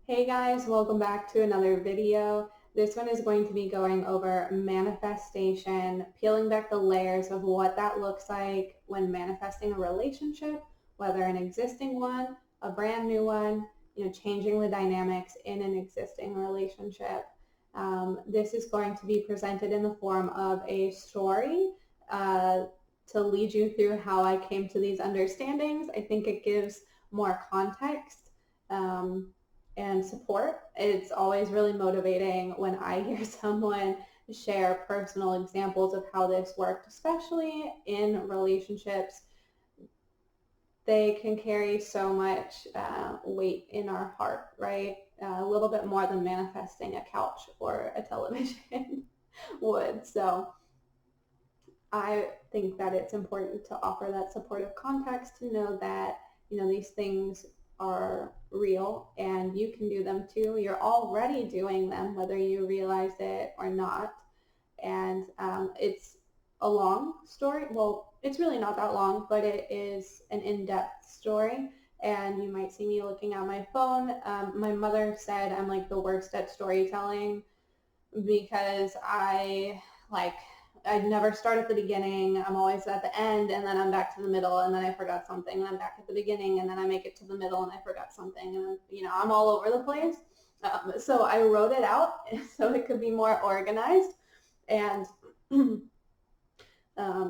Hey guys, welcome back to another video. This one is going to be going over manifestation, peeling back the layers of what that looks like when manifesting a relationship, whether an existing one, a brand new one, changing the dynamics in an existing relationship. This is going to be presented in the form of a story to lead you through how I came to these understandings. I think it gives more context. And support. It's always really motivating when I hear someone share personal examples of how this worked, especially in relationships. They can carry so much weight in our heart, right? A little bit more than manifesting a couch or a television would. So I think that it's important to offer that supportive context to know that, these things are real and you can do them too. You're already doing them, whether you realize it or not. And it's a long story. Well, it's really not that long, but it is an in-depth story. And you might see me looking at my phone. My mother said I'm like the worst at storytelling because I never start at the beginning. I'm always at the end, and then I'm back to the middle, and then I forgot something, and I'm back at the beginning, and then I make it to the middle, and I forgot something, and then, I'm all over the place. So I wrote it out so it could be more organized, and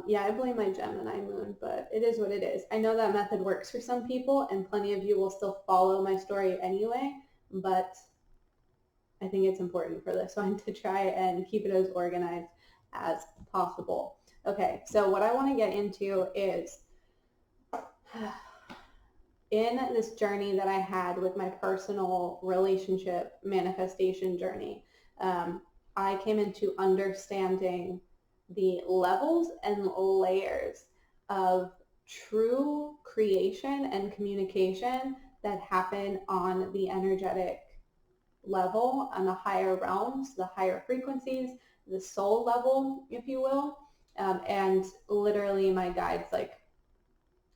yeah, I blame my Gemini moon, but it is what it is. I know that method works for some people, and plenty of you will still follow my story anyway, but I think it's important for this one to try and keep it as organized as possible. Okay, so what I want to get into is in this journey that I had with my personal relationship manifestation journey, I came into understanding the levels and layers of true creation and communication that happen on the energetic level, on the higher realms, the higher frequencies, the soul level, if you will. And literally my guides,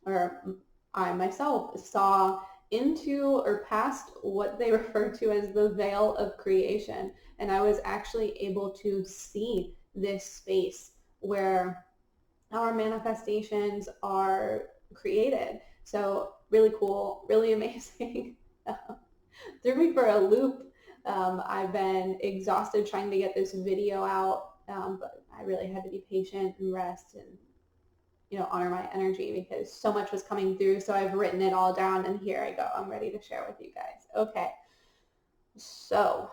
or I myself saw into or past what they refer to as the veil of creation. And I was actually able to see this space where our manifestations are created. So really cool, really amazing. Threw me for a loop. I've been exhausted trying to get this video out, but I really had to be patient and rest and, honor my energy because so much was coming through. So I've written it all down and here I go. I'm ready to share with you guys. Okay. So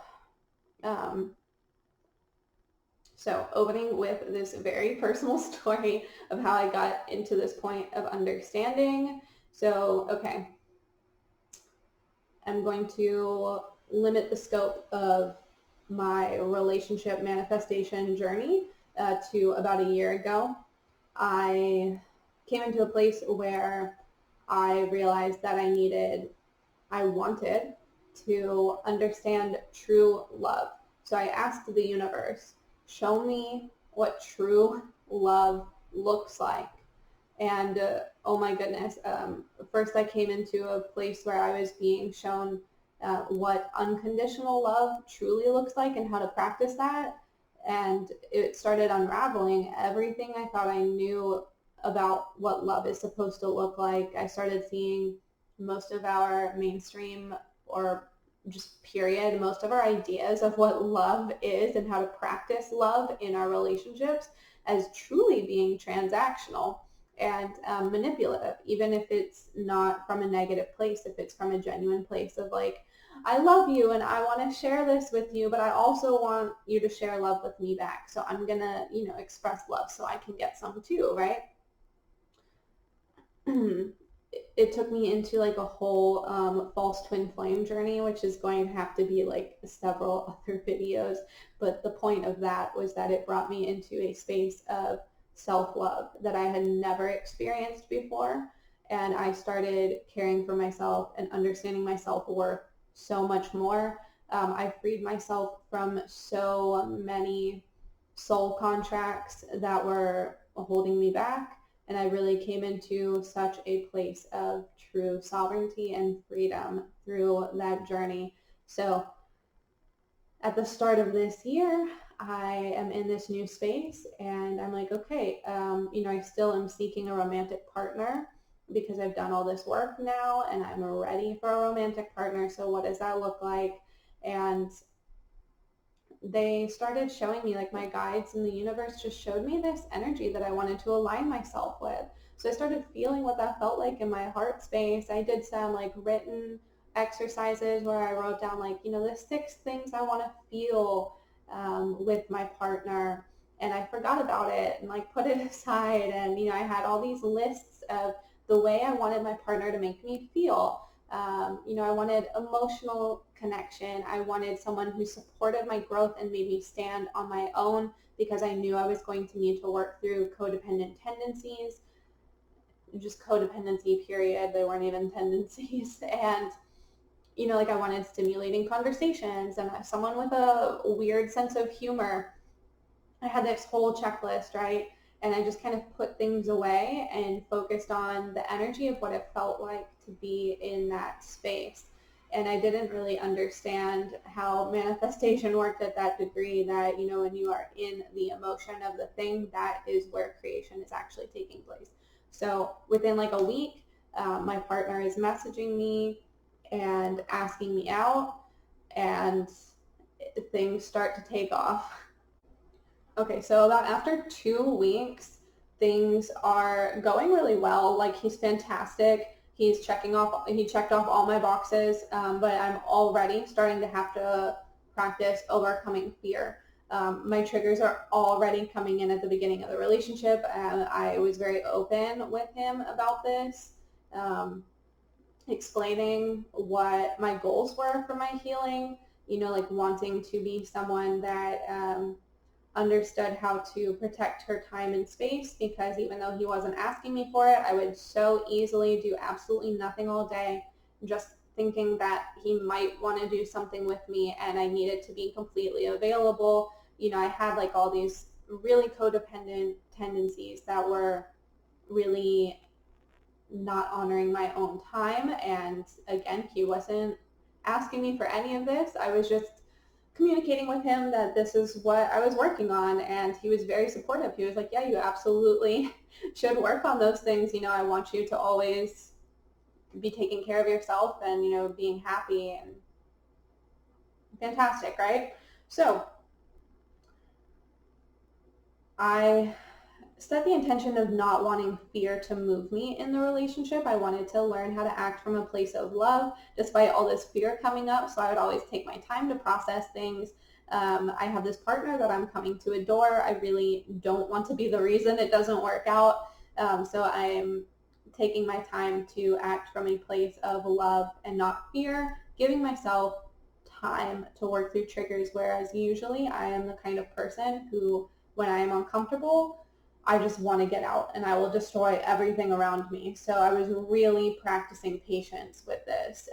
opening with this very personal story of how I got into this point of understanding. So, okay. I'm going to limit the scope of my relationship manifestation journey to about a year ago. I came into a place where I realized that I wanted to understand true love. So I asked the universe, show me what true love looks like. And oh my goodness, first I came into a place where I was being shown what unconditional love truly looks like and how to practice that. And it started unraveling everything I thought I knew about what love is supposed to look like. I started seeing most of our mainstream, or just period, most of our ideas of what love is and how to practice love in our relationships as truly being transactional and manipulative, even if it's not from a negative place, if it's from a genuine place of like, I love you and I want to share this with you, but I also want you to share love with me back. So I'm going to, express love so I can get some too, right? It took me into like a whole false twin flame journey, which is going to have to be like several other videos. But the point of that was that it brought me into a space of self-love that I had never experienced before. And I started caring for myself and understanding my self-worth so much more. I freed myself from so many soul contracts that were holding me back. And I really came into such a place of true sovereignty and freedom through that journey. So at the start of this year, I am in this new space and I'm like, okay, I still am seeking a romantic partner because I've done all this work now and I'm ready for a romantic partner. So what does that look like? And they started showing me, like, my guides in the universe just showed me this energy that I wanted to align myself with. So I started feeling what that felt like in my heart space. I did some like written exercises where I wrote down, like, the 6 things I want to feel with my partner. And I forgot about it and like put it aside. And, I had all these lists of the way I wanted my partner to make me feel. I wanted emotional connection. I wanted someone who supported my growth and made me stand on my own, because I knew I was going to need to work through codependent tendencies, just codependency, period. They weren't even tendencies. And, like, I wanted stimulating conversations and someone with a weird sense of humor. I had this whole checklist, right? And I just kind of put things away and focused on the energy of what it felt like to be in that space. And I didn't really understand how manifestation worked at that degree, that, when you are in the emotion of the thing, that is where creation is actually taking place. So within like a week, my partner is messaging me and asking me out, and things start to take off. Okay, so about after 2 weeks, things are going really well. Like, he's fantastic. He checked off all my boxes, but I'm already starting to have to practice overcoming fear. My triggers are already coming in at the beginning of the relationship, and I was very open with him about this, explaining what my goals were for my healing, like wanting to be someone that understood how to protect her time and space, because even though he wasn't asking me for it, I would so easily do absolutely nothing all day, just thinking that he might want to do something with me, and I needed to be completely available. I had like all these really codependent tendencies that were really not honoring my own time. And again, he wasn't asking me for any of this. I was just communicating with him that this is what I was working on, and he was very supportive. He was like, yeah, you absolutely should work on those things. I want you to always be taking care of yourself and, being happy and fantastic, right? So I set the intention of not wanting fear to move me in the relationship. I wanted to learn how to act from a place of love despite all this fear coming up. So I would always take my time to process things. I have this partner that I'm coming to adore. I really don't want to be the reason it doesn't work out. So I'm taking my time to act from a place of love and not fear, giving myself time to work through triggers, whereas usually I am the kind of person who, when I am uncomfortable, I just want to get out and I will destroy everything around me. So I was really practicing patience with this,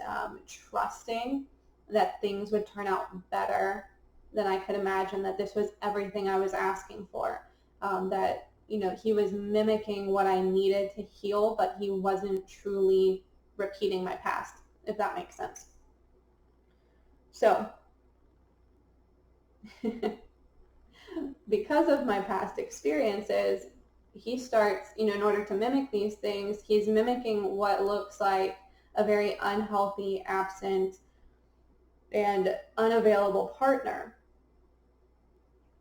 trusting that things would turn out better than I could imagine, that this was everything I was asking for, that, he was mimicking what I needed to heal, but he wasn't truly repeating my past, if that makes sense. So because of my past experiences, he starts, in order to mimic these things, he's mimicking what looks like a very unhealthy, absent, and unavailable partner.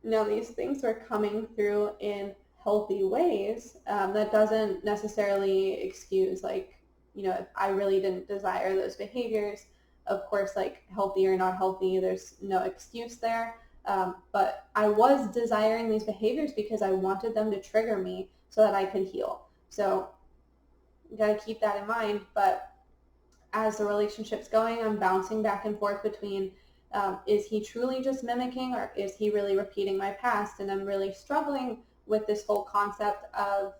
Now, these things are coming through in healthy ways. That doesn't necessarily excuse, like, if I really didn't desire those behaviors. Of course, like, healthy or not healthy, there's no excuse there. But I was desiring these behaviors because I wanted them to trigger me so that I could heal. So you got to keep that in mind. But as the relationship's going, I'm bouncing back and forth between, is he truly just mimicking, or is he really repeating my past? And I'm really struggling with this whole concept of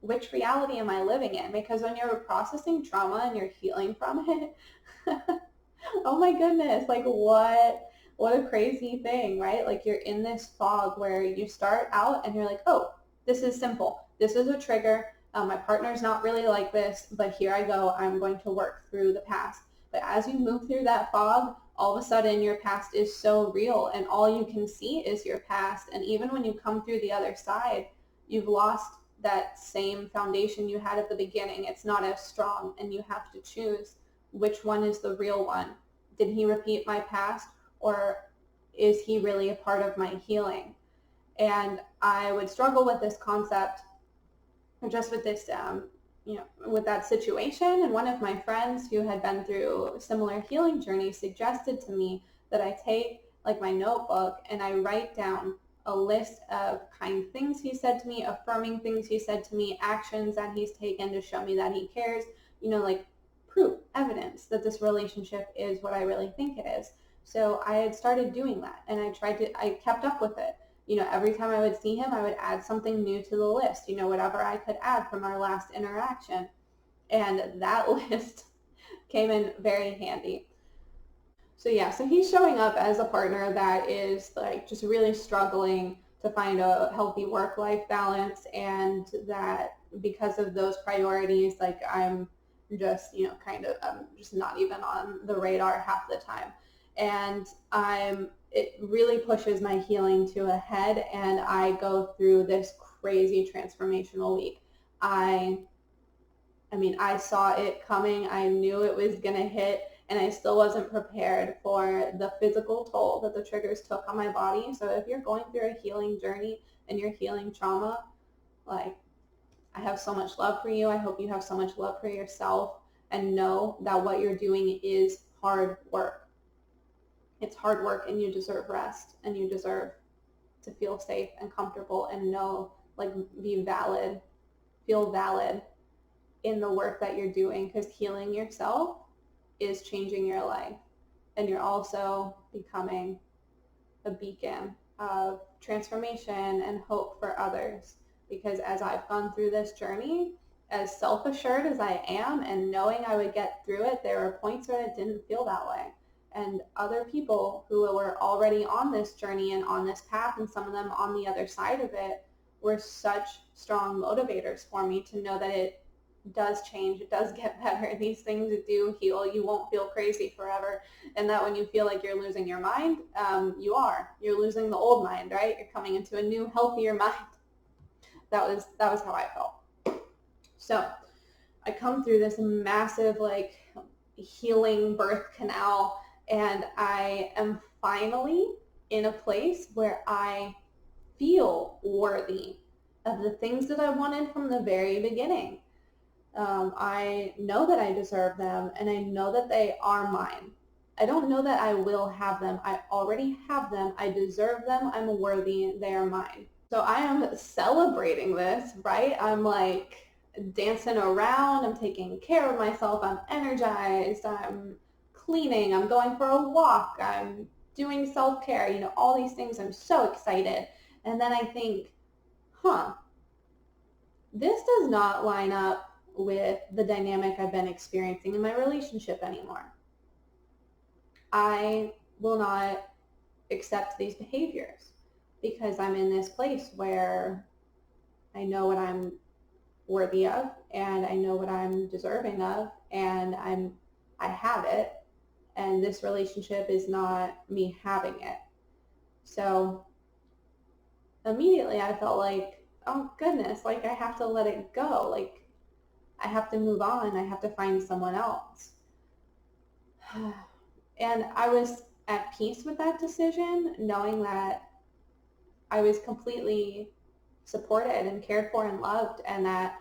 which reality am I living in? Because when you're processing trauma and you're healing from it, oh my goodness, like what a crazy thing, right? Like, you're in this fog where you start out and you're like, oh, this is simple. This is a trigger. My partner's not really like this, but here I go. I'm going to work through the past. But as you move through that fog, all of a sudden your past is so real and all you can see is your past. And even when you come through the other side, you've lost that same foundation you had at the beginning. It's not as strong, and you have to choose which one is the real one. Did he repeat my past, or is he really a part of my healing? And I would struggle with this concept, or just with this, with that situation. And one of my friends who had been through a similar healing journey suggested to me that I take like my notebook and I write down a list of kind things he said to me, affirming things he said to me, actions that he's taken to show me that he cares, like proof, evidence that this relationship is what I really think it is. So I had started doing that, and I kept up with it. Every time I would see him, I would add something new to the list, whatever I could add from our last interaction. And that list came in very handy. So yeah, so he's showing up as a partner that is like just really struggling to find a healthy work-life balance, and that because of those priorities, like I'm just, I'm just not even on the radar half the time. And it really pushes my healing to a head, and I go through this crazy transformational week. I saw it coming. I knew it was going to hit, and I still wasn't prepared for the physical toll that the triggers took on my body. So if you're going through a healing journey and you're healing trauma, like, I have so much love for you. I hope you have so much love for yourself, and know that what you're doing is hard work. It's hard work, and you deserve rest, and you deserve to feel safe and comfortable and know, like, be valid, feel valid in the work that you're doing, because healing yourself is changing your life, and you're also becoming a beacon of transformation and hope for others. Because as I've gone through this journey, as self-assured as I am and knowing I would get through it, there were points where it didn't feel that way. And other people who were already on this journey and on this path, and some of them on the other side of it, were such strong motivators for me to know that it does change, it does get better, these things do heal, you won't feel crazy forever, and that when you feel like you're losing your mind, you're losing the old mind, right? You're coming into a new, healthier mind. That was how I felt. So I come through this massive, like, healing birth canal, and I am finally in a place where I feel worthy of the things that I wanted from the very beginning. I know that I deserve them, and I know that they are mine. I don't know that I will have them. I already have them. I deserve them. I'm worthy. They are mine. So I am celebrating this, right? I'm like dancing around. I'm taking care of myself. I'm energized. I'm cleaning. I'm going for a walk. I'm doing self-care, all these things. I'm so excited. And then I think, this does not line up with the dynamic I've been experiencing in my relationship anymore. I will not accept these behaviors, because I'm in this place where I know what I'm worthy of, and I know what I'm deserving of, and I have it, and this relationship is not me having it. So immediately I felt like, oh goodness, like I have to let it go. Like, I have to move on. I have to find someone else. And I was at peace with that decision, knowing that I was completely supported and cared for and loved, and that,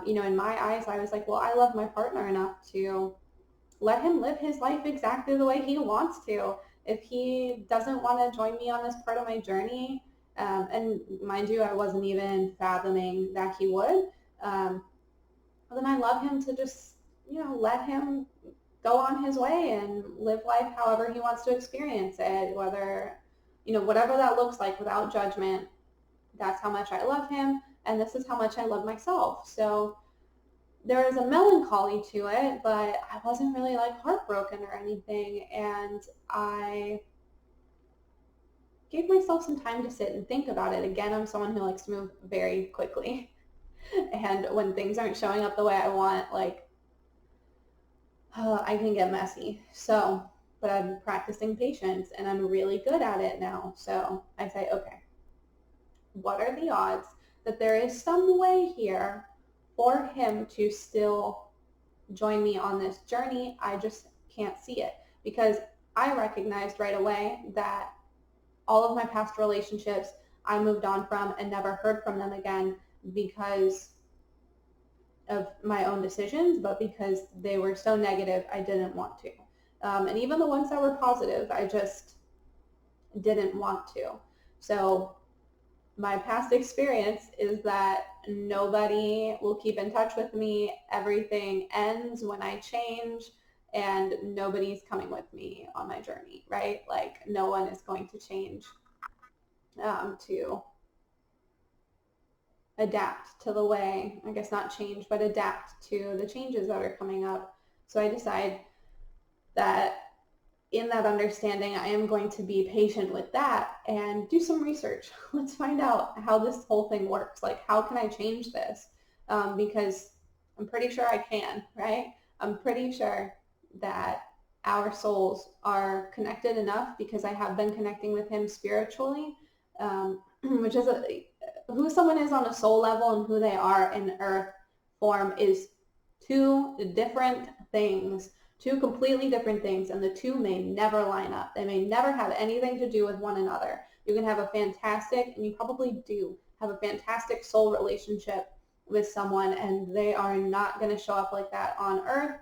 in my eyes, I was like, well, I love my partner enough to let him live his life exactly the way he wants to. If he doesn't want to join me on this part of my journey, and mind you, I wasn't even fathoming that he would, then I love him to just, let him go on his way and live life however he wants to experience it, whether, whatever that looks like, without judgment. That's how much I love him, and this is how much I love myself. So there is a melancholy to it, but I wasn't really like heartbroken or anything, and I gave myself some time to sit and think about it. Again, I'm someone who likes to move very quickly. And when things aren't showing up the way I want, like, I can get messy. So but I'm practicing patience and I'm really good at it now. So I say, okay, what are the odds that there is some way here for him to still join me on this journey? I just can't see it, because I recognized right away that all of my past relationships I moved on from and never heard from them again because of my own decisions, but because they were so negative, I didn't want to. And even the ones that were positive, I just didn't want to. So my past experience is that nobody will keep in touch with me. Everything ends when I change, and nobody's coming with me on my journey, right? Like, no one is going to change to adapt to the way, I guess not change, but adapt to the changes that are coming up. So I decide that in that understanding, I am going to be patient with that and do some research. Let's find out how this whole thing works. Like, how can I change this? Because I'm pretty sure I can, right? I'm pretty sure that our souls are connected enough, because I have been connecting with him spiritually, which is who someone is on a soul level and who they are in earth form is two different things. Two completely different things, and the two may never line up. They may never have anything to do with one another. You can have a fantastic, and you probably do have a fantastic soul relationship with someone, and they are not going to show up like that on earth.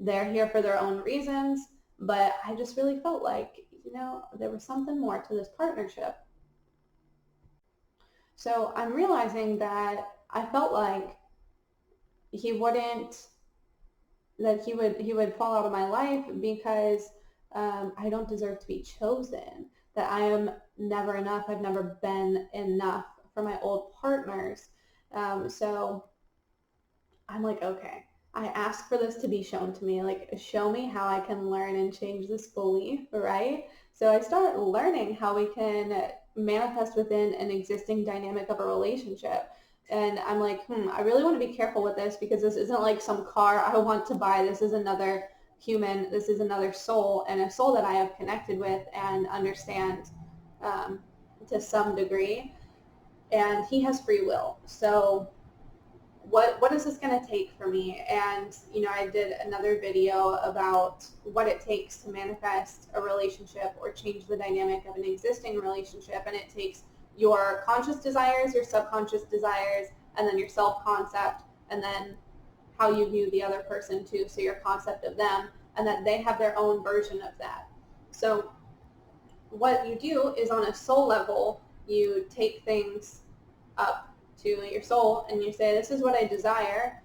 They're here for their own reasons, but I just really felt like, there was something more to this partnership. So I'm realizing that I felt like he would fall out of my life because I don't deserve to be chosen, that I am never enough. I've never been enough for my old partners. So I'm like, okay, I asked for this to be shown to me. Like, show me how I can learn and change this belief, right? So I start learning how we can manifest within an existing dynamic of a relationship. And I'm like, I really want to be careful with this, because this isn't like some car I want to buy. This is another human. This is another soul, and a soul that I have connected with and understand to some degree. And he has free will. So what is this going to take for me? And, I did another video about what it takes to manifest a relationship or change the dynamic of an existing relationship. And it takes your conscious desires, your subconscious desires, and then your self-concept, and then how you view the other person too, so your concept of them, and that they have their own version of that. So what you do is, on a soul level, you take things up to your soul and you say, this is what I desire.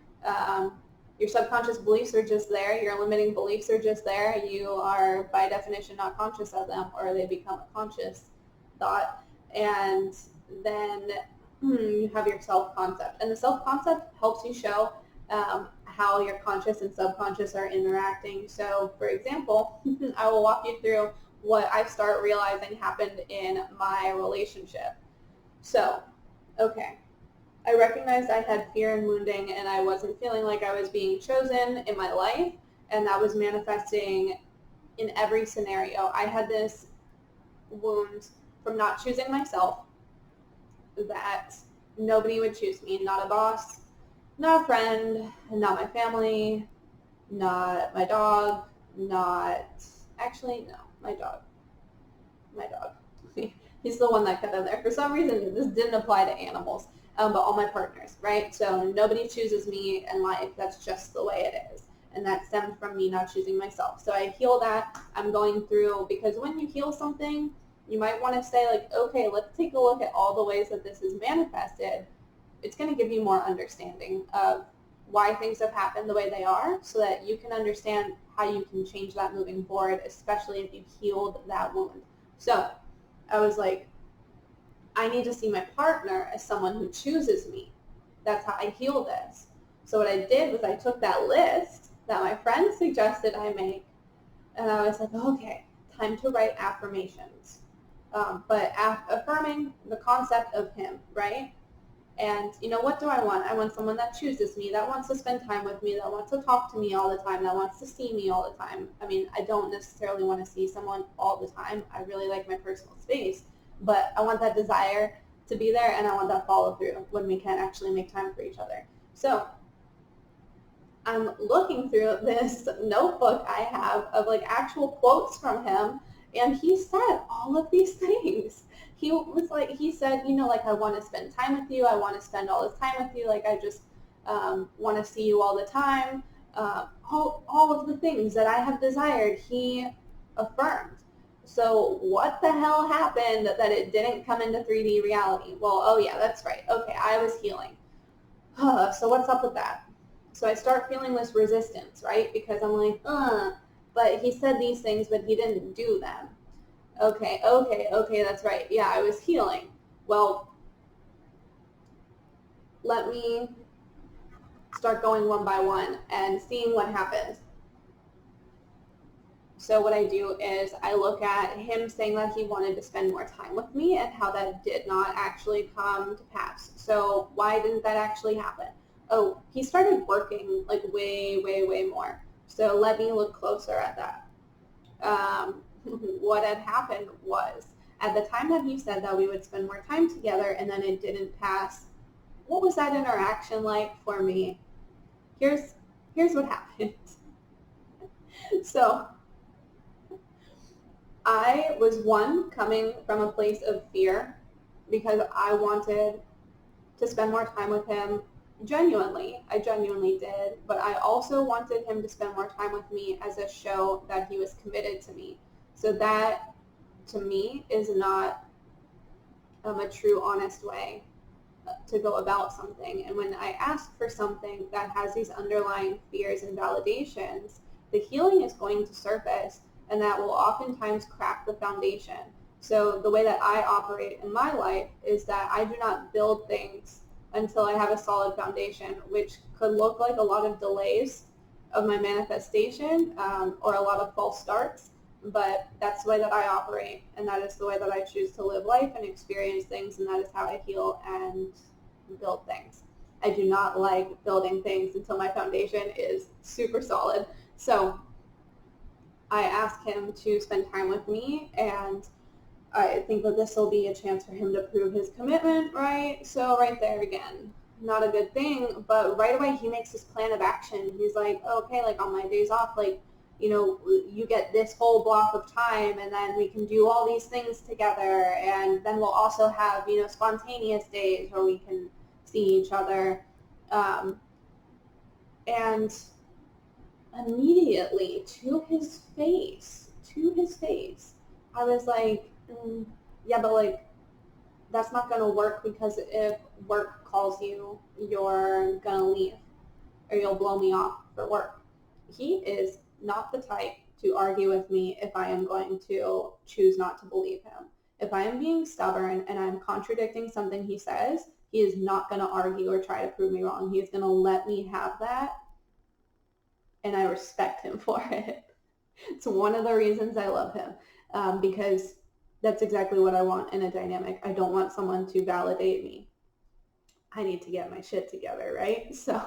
Your subconscious beliefs are just there. Your limiting beliefs are just there. You are, by definition, not conscious of them, or they become a conscious thought. And then you have your self-concept. And the self-concept helps you show how your conscious and subconscious are interacting. So, for example, I will walk you through what I start realizing happened in my relationship. So, okay, I recognized I had fear and wounding, and I wasn't feeling like I was being chosen in my life, and that was manifesting in every scenario. I had this wound from not choosing myself, that nobody would choose me, not a boss, not a friend, not my family, not my dog, my dog. He's the one that got in there. For some reason, this didn't apply to animals, but all my partners, right? So nobody chooses me in life. That's just the way it is. And that stemmed from me not choosing myself. So I heal that. I'm going through, because when you heal something, you might want to say, like, okay, let's take a look at all the ways that this is manifested. It's going to give you more understanding of why things have happened the way they are, so that you can understand how you can change that moving forward, especially if you've healed that wound. So I was like, I need to see my partner as someone who chooses me. That's how I heal this. So what I did was I took that list that my friend suggested I make, and I was like, okay, time to write affirmations. But affirming the concept of him, right? And what do I want? I want someone that chooses me, that wants to spend time with me, that wants to talk to me all the time, that wants to see me all the time. I mean, I don't necessarily want to see someone all the time. I really like my personal space, but I want that desire to be there, and I want that follow through when we can actually make time for each other. So I'm looking through this notebook I have of like actual quotes from him, and he said all of these things. He said, like, I want to spend time with you. I want to spend all this time with you. Like, I just want to see you all the time. All of the things that I have desired, he affirmed. So what the hell happened that it didn't come into 3D reality? Well, oh yeah, that's right. Okay, I was healing. So what's up with that? So I start feeling this resistance, right? Because I'm like, but he said these things, but he didn't do them. Okay, that's right. Yeah, I was healing. Well, let me start going one by one and seeing what happens. So what I do is I look at him saying that he wanted to spend more time with me and how that did not actually come to pass. So why didn't that actually happen? Oh, he started working like way, way, way more. So let me look closer at that. What had happened was at the time that he said that we would spend more time together and then it didn't pass, what was that interaction like for me? Here's what happened. So I was coming from a place of fear because I wanted to spend more time with him genuinely. I genuinely did, but I also wanted him to spend more time with me as a show that he was committed to me. So that to me is not a true, honest way to go about something. And when I ask for something that has these underlying fears and validations, the healing is going to surface, and that will oftentimes crack the foundation. So the way that I operate in my life is that I do not build things until I have a solid foundation, which could look like a lot of delays of my manifestation or a lot of false starts. But that's the way that I operate, and that is the way that I choose to live life and experience things, and that is how I heal and build things. I do not like building things until my foundation is super solid. So I asked him to spend time with me, and I think that this will be a chance for him to prove his commitment, right? So right there again, not a good thing, but right away he makes this plan of action. He's like, okay, like on my days off, like, you get this whole block of time, and then we can do all these things together, and then we'll also have, spontaneous days where we can see each other. And immediately to his face, I was like, yeah, but like, that's not going to work, because if work calls you, you're going to leave, or you'll blow me off for work. He is not the type to argue with me if I am going to choose not to believe him. If I am being stubborn and I'm contradicting something he says, he is not going to argue or try to prove me wrong. He is going to let me have that, and I respect him for it. It's one of the reasons I love him, because that's exactly what I want in a dynamic. I don't want someone to validate me. I need to get my shit together, right? So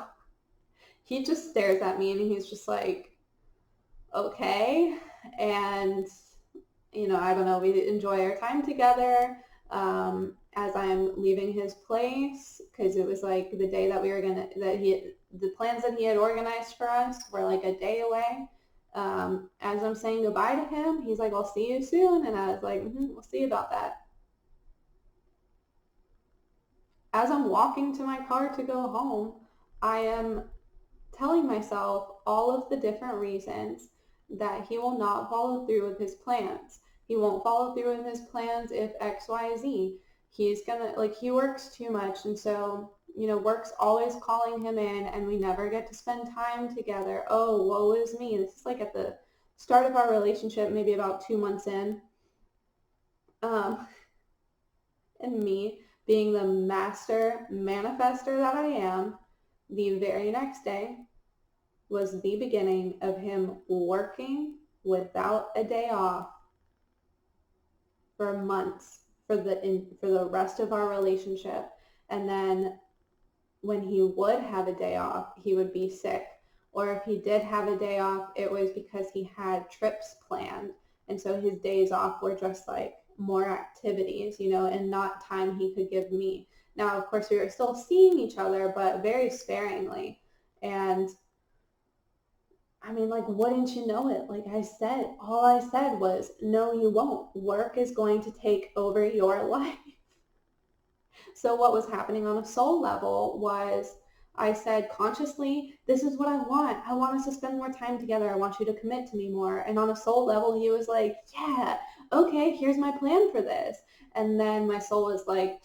he just stares at me and he's just like, okay. And, I don't know, we enjoy our time together as I'm leaving his place, because it was like the day that the plans that he had organized for us were like a day away. As I'm saying goodbye to him, he's like, I'll see you soon. And I was like, we'll see about that. As I'm walking to my car to go home, I am telling myself all of the different reasons that he will not follow through with his plans. He won't follow through with his plans if X, Y, Z. He's gonna, like, he works too much, and so, work's always calling him in, and we never get to spend time together. Oh, woe is me. This is like at the start of our relationship, maybe about 2 months in. And me being the master manifester that I am, the very next day was the beginning of him working without a day off for months for the rest of our relationship. And then when he would have a day off, he would be sick. Or if he did have a day off, it was because he had trips planned. And so his days off were just like more activities, and not time he could give me. Now, of course, we were still seeing each other, but very sparingly. And I mean, like, wouldn't you know it? Like I said, all I said was, no, you won't. Work is going to take over your life. So what was happening on a soul level was I said consciously, this is what I want. I want us to spend more time together. I want you to commit to me more. And on a soul level, he was like, yeah, okay, here's my plan for this. And then my soul was like,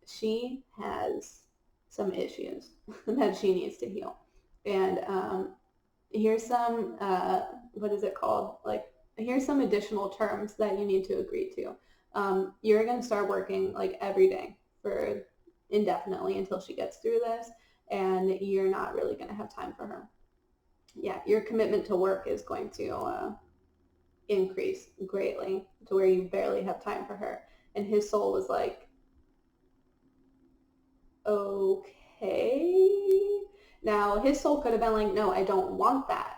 she has some issues that she needs to heal. And here's some, what is it called? Like, here's some additional terms that you need to agree to. You're going to start working like every day for indefinitely until she gets through this, and you're not really going to have time for her. Yeah, your commitment to work is going to increase greatly to where you barely have time for her. And his soul was like, okay. Now, his soul could have been like, no, I don't want that.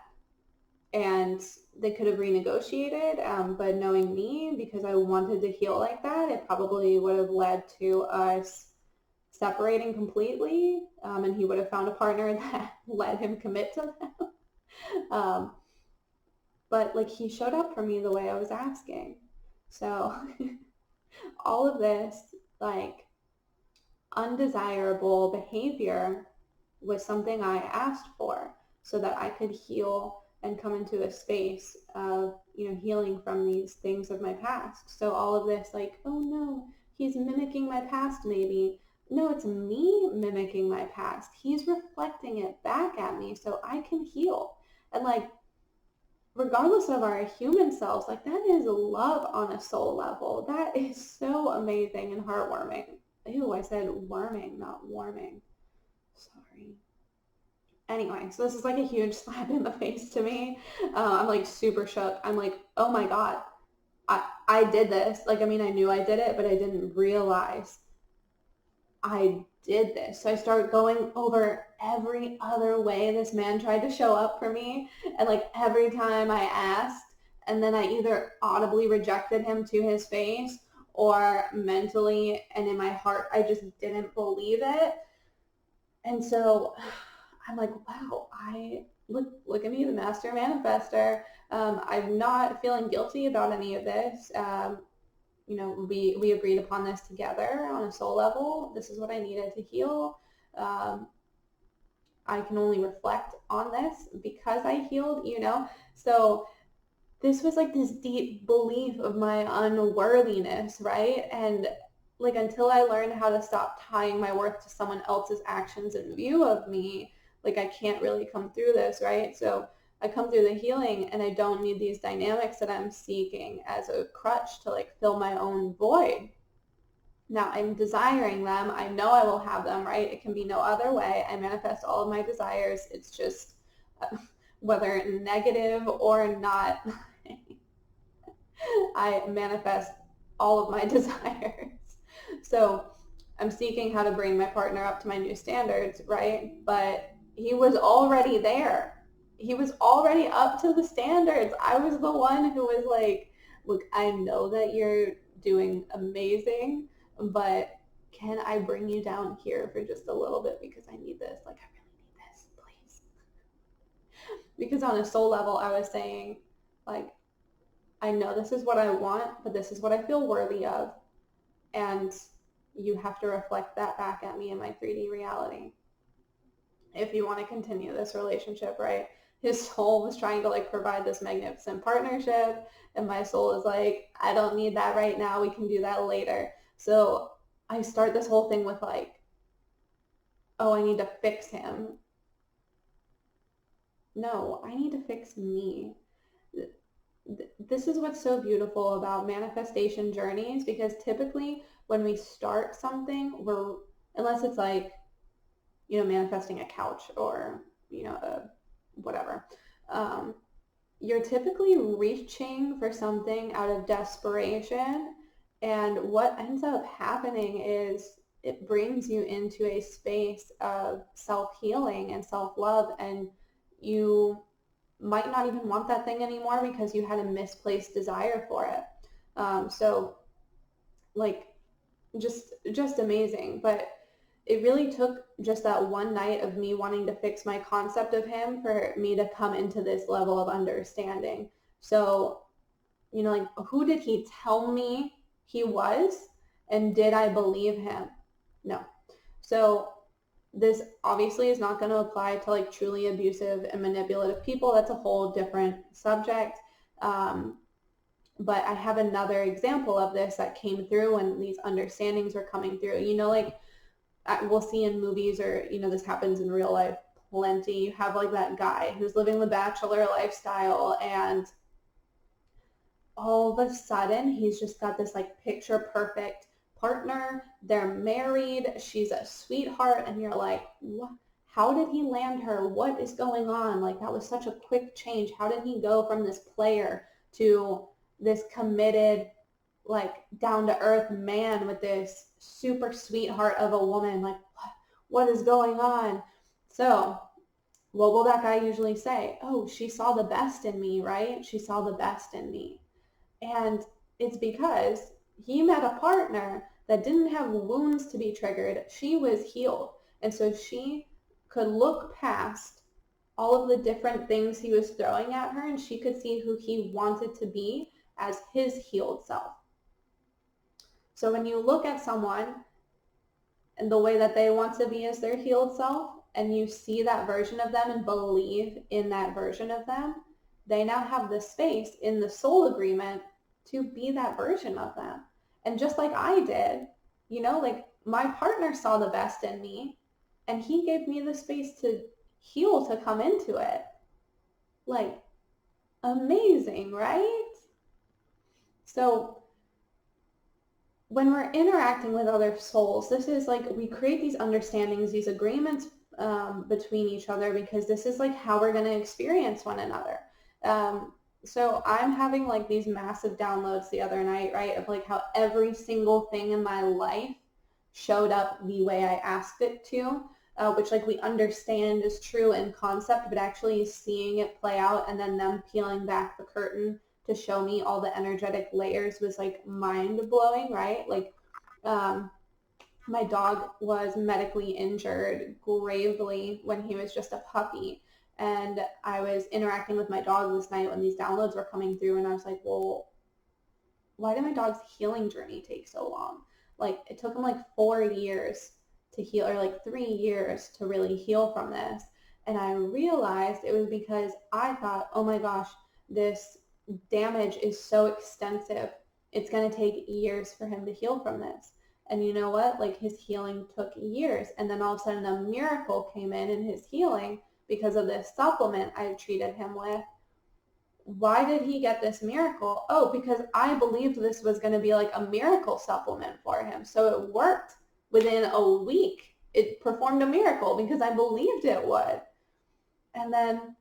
And they could have renegotiated, but knowing me, because I wanted to heal like that, it probably would have led to us separating completely, and he would have found a partner that let him commit to them. But like, he showed up for me the way I was asking. So all of this like undesirable behavior was something I asked for so that I could heal and come into a space of, healing from these things of my past. So all of this like, oh no, he's mimicking my past maybe. No, it's me mimicking my past. He's reflecting it back at me so I can heal. And like, regardless of our human selves, like that is love on a soul level. That is so amazing and heartwarming. Ew, I said worming, not warming. Sorry. Anyway, so this is like a huge slap in the face to me. I'm like super shook. I'm like, oh my God, I did this. Like, I mean, I knew I did it, but I didn't realize I did this. So I started going over every other way this man tried to show up for me. And like every time I asked, and then I either audibly rejected him to his face or mentally and in my heart, I just didn't believe it. And so I'm like, wow, I look at me, the master manifester. I'm not feeling guilty about any of this. We agreed upon this together on a soul level. This is what I needed to heal. I can only reflect on this because I healed, So this was like this deep belief of my unworthiness, right? And like until I learned how to stop tying my worth to someone else's actions and view of me, like I can't really come through this, right? So I come through the healing and I don't need these dynamics that I'm seeking as a crutch to like fill my own void. Now I'm desiring them. I know I will have them, right? It can be no other way. I manifest all of my desires. It's just whether negative or not, I manifest all of my desires. So I'm seeking how to bring my partner up to my new standards, right? But he was already there. He was already up to the standards. I was the one who was like, look, I know that you're doing amazing, but can I bring you down here for just a little bit because I need this? Like, I really need this, please. Because on a soul level, I was saying, like, I know this is what I want, but this is what I feel worthy of. And you have to reflect that back at me in my 3D reality if you want to continue this relationship, right? His soul was trying to like provide this magnificent partnership, and my soul is like, I don't need that right now. We can do that later. So I start this whole thing with like, oh, I need to fix him. No, I need to fix me. This is what's so beautiful about manifestation journeys, because typically when we start something, unless it's like, manifesting a couch or, whatever, you're typically reaching for something out of desperation. And what ends up happening is it brings you into a space of self-healing and self-love, and you might not even want that thing anymore because you had a misplaced desire for it. So like just amazing. But it really took just that one night of me wanting to fix my concept of him for me to come into this level of understanding. So, like, who did he tell me he was? And did I believe him? No. So this obviously is not going to apply to like truly abusive and manipulative people. That's a whole different subject. But I have another example of this that came through when these understandings were coming through. Like we'll see in movies, or this happens in real life plenty. You have like that guy who's living the bachelor lifestyle, and all of a sudden he's just got this like picture perfect partner. They're married. She's a sweetheart, and you're like, what? How did he land her? What is going on? Like, that was such a quick change. How did he go from this player to this committed, like, down-to-earth man with this super sweetheart of a woman? Like, what is going on? So what will that guy usually say? Oh, she saw the best in me, right? She saw the best in me. And it's because he met a partner that didn't have wounds to be triggered. She was healed. And so she could look past all of the different things he was throwing at her, and she could see who he wanted to be as his healed self. So when you look at someone and the way that they want to be as their healed self, and you see that version of them and believe in that version of them, they now have the space in the soul agreement to be that version of them. And just like I did, like my partner saw the best in me, and he gave me the space to heal, to come into it. Like, amazing, right? So when we're interacting with other souls, this is like, we create these understandings, these agreements between each other, because this is like how we're going to experience one another. So I'm having like these massive downloads the other night, right, of like how every single thing in my life showed up the way I asked it to, which like we understand is true in concept, but actually seeing it play out and then them peeling back the curtain to show me all the energetic layers was like mind-blowing, right? Like my dog was medically injured gravely when he was just a puppy. And I was interacting with my dog this night when these downloads were coming through, and I was like, well, why did my dog's healing journey take so long? Like, it took him like 4 years to heal, or like 3 years to really heal from this. And I realized it was because I thought, oh my gosh, this damage is so extensive. It's going to take years for him to heal from this. And you know what? Like, his healing took years. And then all of a sudden a miracle came in his healing because of this supplement I treated him with. Why did he get this miracle? Oh, because I believed this was going to be like a miracle supplement for him. So it worked. Within a week, it performed a miracle because I believed it would. And then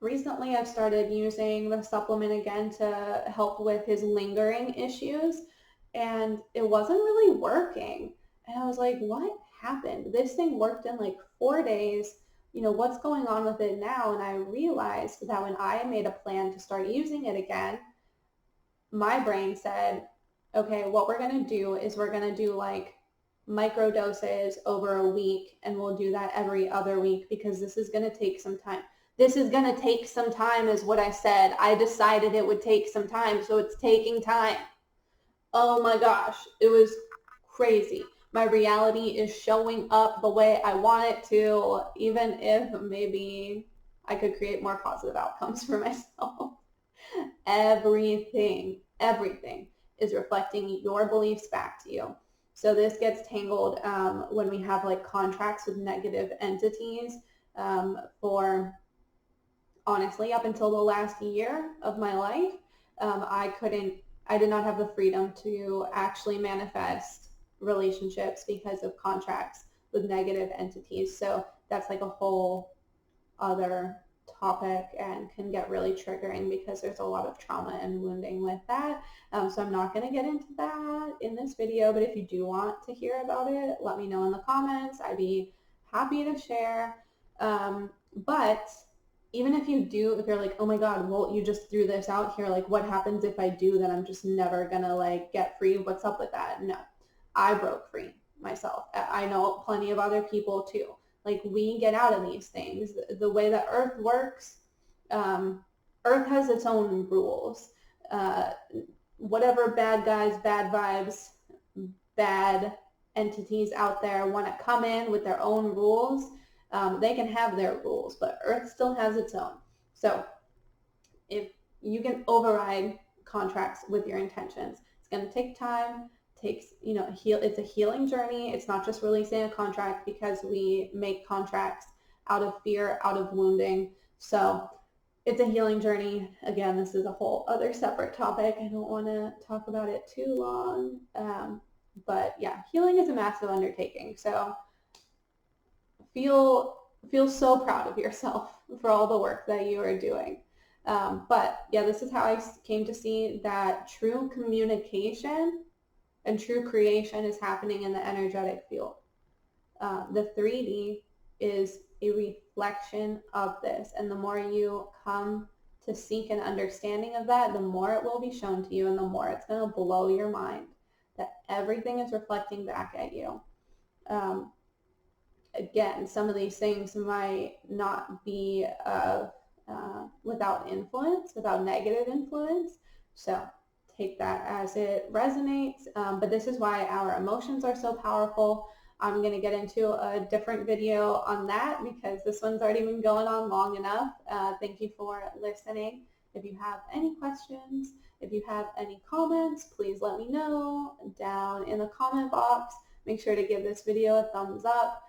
recently I've started using the supplement again to help with his lingering issues, and it wasn't really working. And I was like, what happened? This thing worked in like 4 days. What's going on with it now? And I realized that when I made a plan to start using it again, my brain said, okay, what we're going to do is we're going to do like micro doses over a week, and we'll do that every other week because this is going to take some time. This is going to take some time is what I said. I decided it would take some time, so it's taking time. Oh my gosh, it was crazy. My reality is showing up the way I want it to, even if maybe I could create more positive outcomes for myself. Everything is reflecting your beliefs back to you. So this gets tangled when we have like contracts with negative entities for, honestly, up until the last year of my life, I did not have the freedom to actually manifest relationships because of contracts with negative entities. So that's like a whole other topic and can get really triggering because there's a lot of trauma and wounding with that. So I'm not going to get into that in this video, but if you do want to hear about it, let me know in the comments. I'd be happy to share. But even if you're like, oh my God, well, you just threw this out here, like what happens if I do, then I'm just never gonna like get free? What's up with that? No, I broke free myself. I know plenty of other people too. Like we get out of these things. The way that Earth works, Earth has its own rules. Whatever bad guys, bad vibes, bad entities out there want to come in with their own rules, they can have their rules, but Earth still has its own. So if you can override contracts with your intentions, it's going to take time. It's a healing journey. It's not just releasing a contract, because we make contracts out of fear, out of wounding. So it's a healing journey. Again, this is a whole other separate topic. I don't want to talk about it too long. But yeah, healing is a massive undertaking. So feel so proud of yourself for all the work that you are doing. But yeah, this is how I came to see that true communication and true creation is happening in the energetic field. The 3D is a reflection of this, and the more you come to seek an understanding of that, the more it will be shown to you, and the more it's going to blow your mind that everything is reflecting back at you. Again, some of these things might not be without influence, without negative influence. So take that as it resonates. But this is why our emotions are so powerful. I'm going to get into a different video on that because this one's already been going on long enough. Thank you for listening. If you have any questions, if you have any comments, please let me know down in the comment box. Make sure to give this video a thumbs up.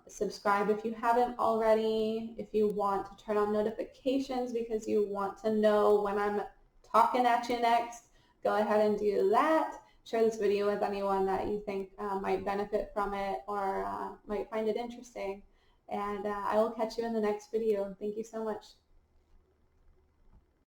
Subscribe if you haven't already. If you want to turn on notifications because you want to know when I'm talking at you next, go ahead and do that. Share this video with anyone that you think might benefit from it or might find it interesting. And I will catch you in the next video. Thank you so much.